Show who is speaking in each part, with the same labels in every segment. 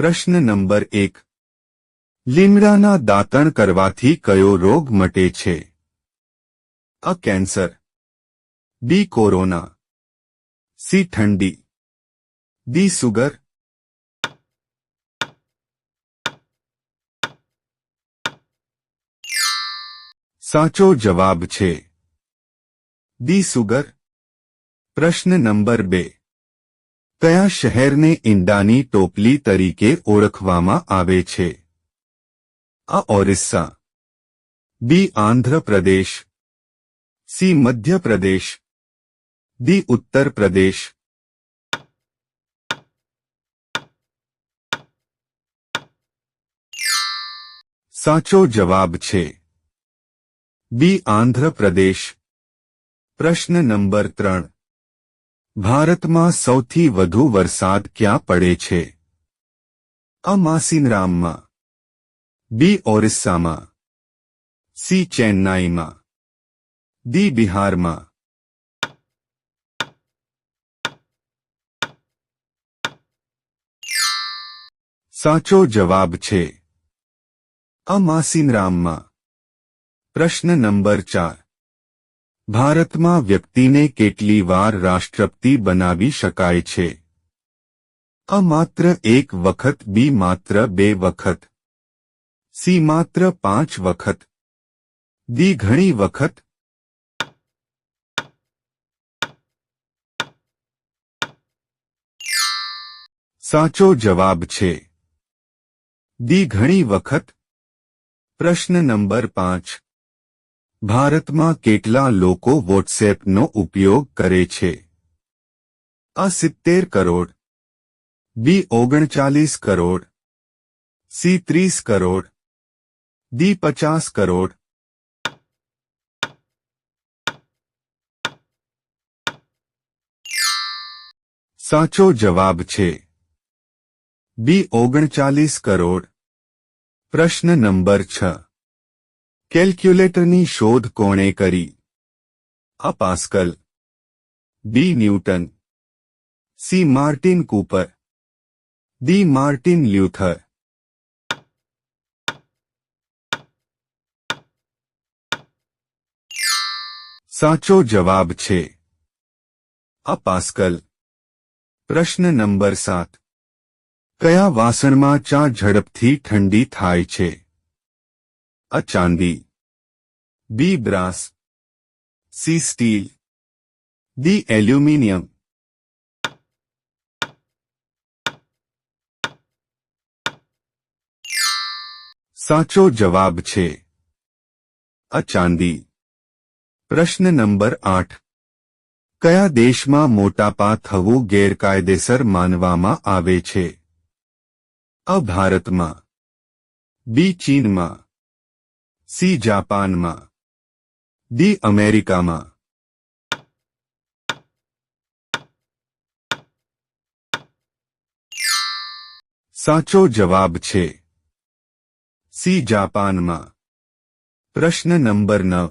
Speaker 1: પ્રશ્ન નંબર 1. લીમડાના દાંતણ કરવાથી કયો રોગ મટે છે? અ. Cancer, B. Corona, C. ઠંડી, ડી. સુગર. સાચો જવાબ છે ડી. સુગર. પ્રશ્ન નંબર 2. કયા શહેરને ઈંડાની ટોપલી તરીકે ઓળખવામાં આવે છે? અ. ઓરિસ્સા, બી. આંધ્ર પ્રદેશ, સી. મધ્ય પ્રદેશ, ડી. ઉત્તર પ્રદેશ. સાચો જવાબ છે બી. આંધ્ર પ્રદેશ. પ્રશ્ન નંબર 3. ભારતમાં સૌથી વધુ વરસાદ ક્યાં પડે છે? અ. માસીનરામમાં, બી. ઓરિસ્સામાં, સી. ચેન્નાઈમાં, ડી. બિહારમાં. સાચો જવાબ છે અ. માસીનરામમાં. પ્રશ્ન નંબર 4. ભારતમાં વ્યક્તિને કેટલી વાર રાષ્ટ્રપતિ બનાવી શકાય છે? અ. માત્ર 1 વખત, બી. માત્ર 2 વખત, સી. માત્ર 5 વખત, ડી. ઘણી વખત. સાચો જવાબ છે ડી. ઘણી વખત. પ્રશ્ન નંબર 5. ભારતમાં કેટલા લોકો વોટ્સએપનો ઉપયોગ કરે છે? અ. 70 કરોડ, બી. 39 કરોડ, સી. 30 કરોડ, ડી. 50 કરોડ. સાચો જવાબ છે બી. 39 કરોડ. પ્રશ્ન નંબર 6. કેલ્ક્યુલેટરની શોધ કોણે કરી? અ. Pascal, B. Newton, C. Martin Cooper, D. Martin Luther. સાચો જવાબ છે અ. પાસ્કલ. પ્રશ્ન નંબર 7. કયા વાસણમાં ચા ઝડપથી ઠંડી થાય છે? અ. ચાંદી, B. Brass, C. Steel, D. Aluminium. સાચો જવાબ છે અ. ચાંદી. પ્રશ્ન નંબર 8. કયા દેશમાં મોટાપા થવું ગેરકાયદેસર માનવામાં આવે છે? અ. ભારતમાં, બી. ચીનમાં, સી. જાપાનમાં, ડી. અમેરિકામાં. સાચો જવાબ છે સી. જાપાનમાં. પ્રશ્ન નંબર 9.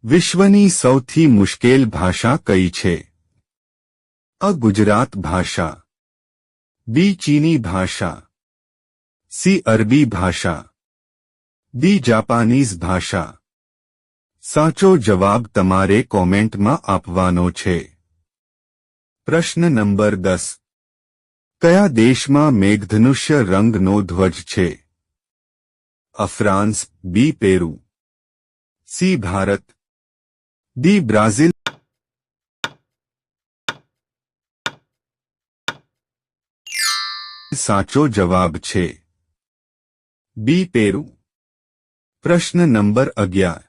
Speaker 1: વિશ્વની સૌથી મુશ્કેલ ભાષા કઈ છે? અ. ગુજરાત ભાષા, બી. ચીની ભાષા, સી. અરબી ભાષા, ડી. જાપાનીઝ ભાષા. સાચો જવાબ તમારે કોમેન્ટમાં આપવાનો છે. પ્રશ્ન નંબર 10. કયા દેશમાં મેઘધનુષ્ય રંગનો ધ્વજ છે? અ. France, B. Peru, C. Bharat, D. Brazil. સાચો જવાબ છે બી. પેરુ. પ્રશ્ન નંબર 11.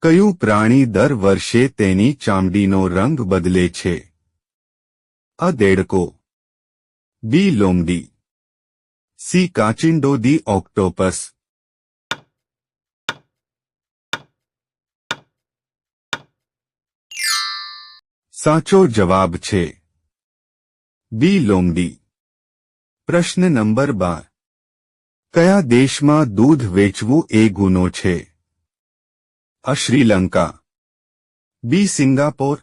Speaker 1: કયું પ્રાણી દર વર્ષે તેની ચામડીનો રંગ બદલે છે? અ. દેડકો, બી. લોમડી, સી. કાચિંડો, ડી. ઓક્ટોપસ. સાચો જવાબ છે બી. લોમડી. પ્રશ્ન નંબર 12. કયા દેશમાં દૂધ વેચવું એ ગુનો છે? અ. Sri Lanka, B. Singapore,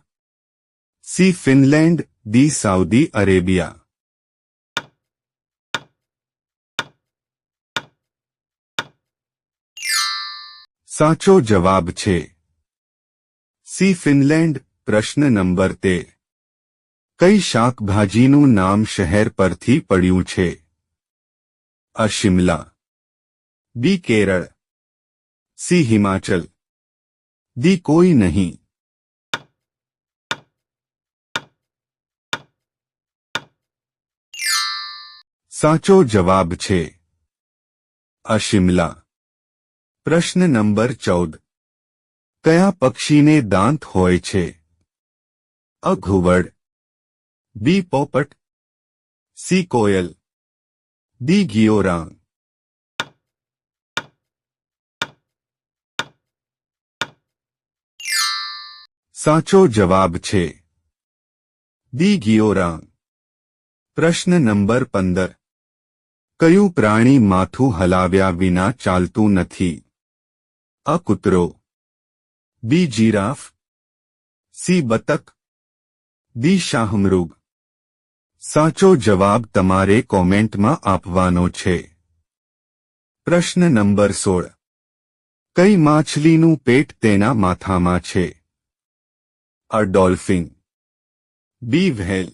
Speaker 1: C. Finland, D. Saudi Arabia. સાચો જવાબ છે સી ફિનલેન્ડ. પ્રશ્ન નંબર 13. કઈ શાકભાજીનું નામ શહેર પરથી પડ્યું છે? અ શિમલા, બી કેરળ, સી હિમાચલ, ડી કોઈ નહીં. સાચો જવાબ છે અ શિમલા. પ્રશ્ન નંબર 14. કયા પક્ષીને દાંત હોય છે? અ ઘુવડ, બી પોપટ, સી કોયલ, ડી ગિયોરાંગ. સાચો જવાબ છે ડી ગિયોરાંગ. પ્રશ્ન નંબર 15. કયું પ્રાણી માથું હલાવ્યા વિના ચાલતું નથી? અ કૂતરો, બી જીરાફ, સી બતક, ડી શાહમૃગ. સાચો જવાબ તમારે કોમેન્ટમાં આપવાનો છે. પ્રશ્ન નંબર 16. કઈ માછલીનું પેટ તેના માથામાં છે? અ ડોલ્ફિન, બી વ્હેલ,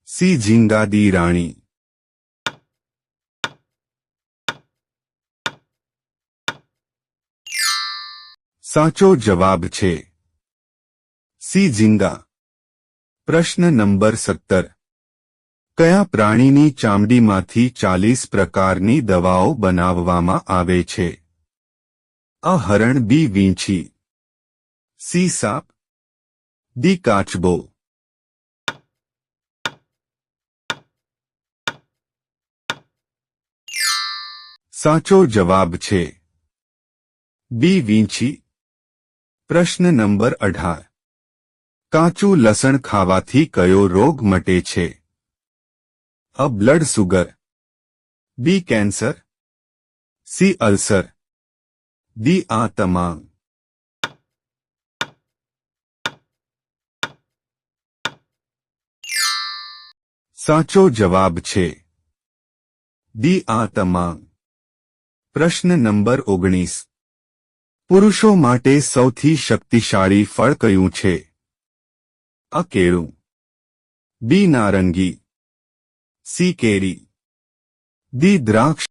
Speaker 1: સી ઝીંગાની રાણી. સાચો જવાબ છે સી ઝીંગા. પ્રશ્ન નંબર 17. કયા પ્રાણીની ચામડીમાંથી 40 પ્રકારની દવાઓ બનાવવામાં આવે છે? અ હરણ, બી વીંછી, સી સાપ, ડી કાચબો. સાચો જવાબ છે બી વીંછી. પ્રશ્ન નંબર 18. કાચું લસણ ખાવાથી કયો રોગ મટે છે? અ blood sugar, B cancer, C ulcer, D આ તમામ. સાચો જવાબ છે ડી આ તમામ. પ્રશ્ન નંબર 19. પુરુષો માટે સૌથી શક્તિશાળી ફળ કયું છે? અ કેળું, બી નારંગી, સી કેરી, ડી દ્રાક્ષ.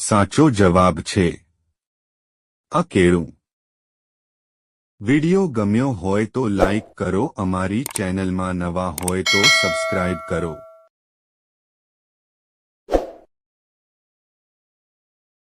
Speaker 1: સાચો જવાબ છે અ કેળું. વિડિયો ગમ્યો હોય તો લાઈક કરો, અમારી ચેનલમાં નવા હોય તો સબસ્ક્રાઇબ કરો.